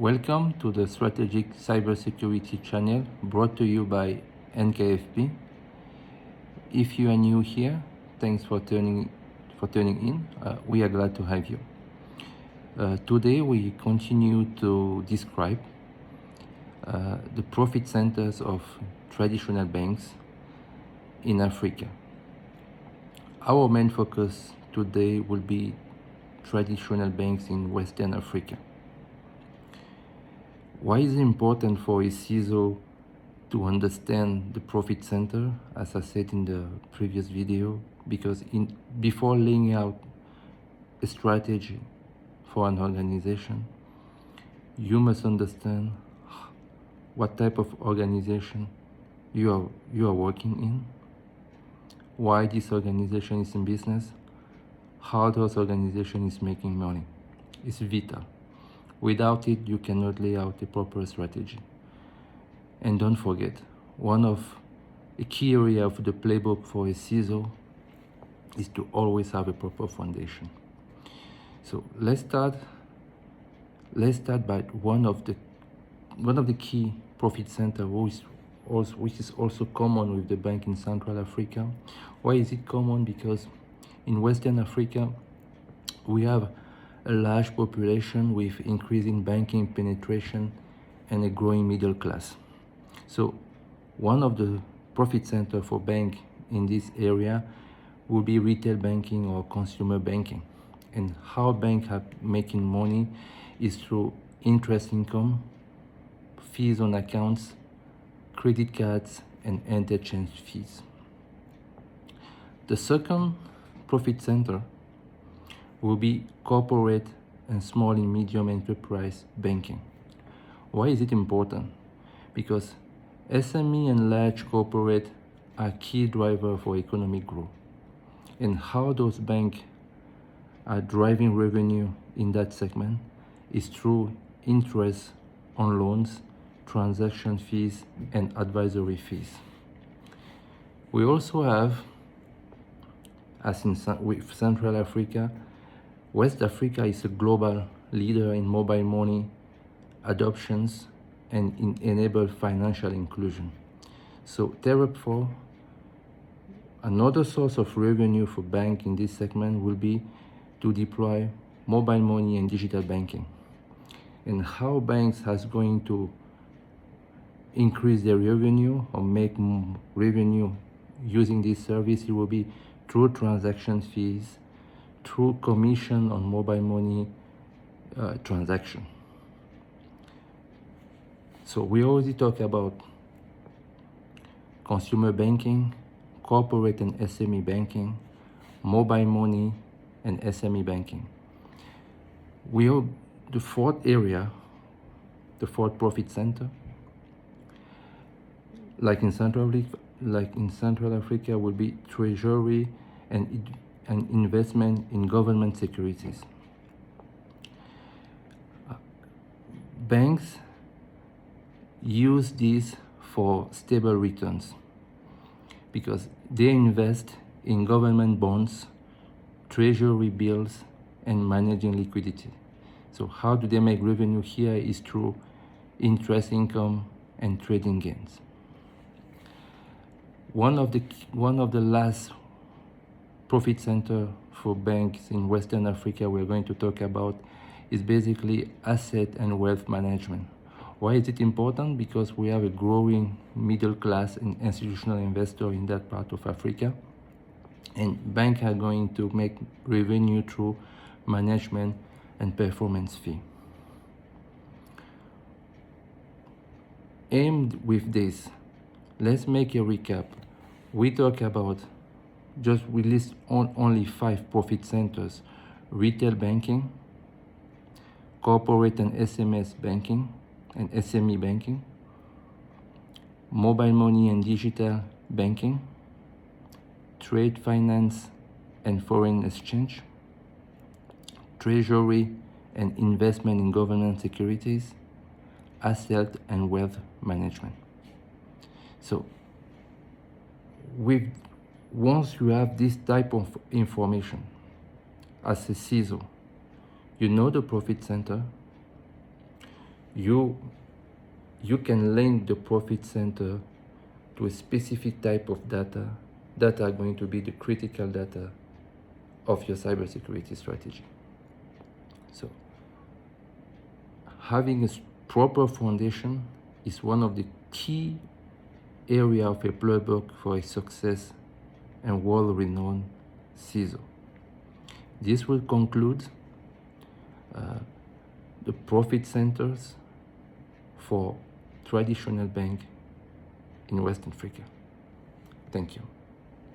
Welcome to the Strategic Cybersecurity channel brought to you by NKFP. If you are new here, thanks for tuning in. We are glad to have you. Today we continue to describe the profit centers of traditional banks in Africa. Our main focus today will be traditional banks in Western Africa. Why is it important for a CISO to understand the profit center, as I said in the previous video? Because before laying out a strategy for an organization, you must understand what type of organization you are working in, why this organization is in business, how this organization is making money. It's vital. Without it, you cannot lay out a proper strategy. And don't forget, one of a key area of the playbook for a CISO is to always have a proper foundation. So let's start by one of the key profit center, which is also common with the bank in Central Africa. Why is it common? Because in Western Africa, we have a large population with increasing banking penetration and a growing middle class. So one of the profit center for bank in this area will be retail banking or consumer banking. And how banks are making money is through interest income, fees on accounts, credit cards, and interchange fees. The second profit center will be corporate and small and medium enterprise banking. Why is it important? Because SME and large corporate are key driver for economic growth. And how those banks are driving revenue in that segment is through interest on loans, transaction fees, and advisory fees. We also have, as with Central Africa, West Africa is a global leader in mobile money adoptions and enable financial inclusion. So therefore, another source of revenue for bank in this segment will be to deploy mobile money and digital banking. And how banks are going to increase their revenue or make revenue using this service, it will be through transaction fees, through commission on mobile money transaction. So we already talked about consumer banking, corporate and SME banking, mobile money, and SME banking. We have the fourth area, the fourth profit center. Like in Central Africa, will be treasury and investment in government securities. Banks use this for stable returns because they invest in government bonds, treasury bills, and managing liquidity. So how do they make revenue here is through interest income and trading gains. One of the last profit center for banks in Western Africa we're going to talk about is basically asset and wealth management. Why is it important? Because we have a growing middle class and institutional investor in that part of Africa, and banks are going to make revenue through management and performance fee. Aimed with this, let's make a recap. We talk about we list only 5 profit centers: retail banking, corporate and SMS banking and SME banking, mobile money and digital banking, trade finance and foreign exchange, treasury and investment in government securities, asset and wealth management. So once you have this type of information as a CISO, you know the profit center, you can link the profit center to a specific type of data that are going to be the critical data of your cybersecurity strategy. So having a proper foundation is one of the key area of a playbook for a success and world-renowned CISO. This will conclude the profit centers for traditional bank in West Africa. Thank you.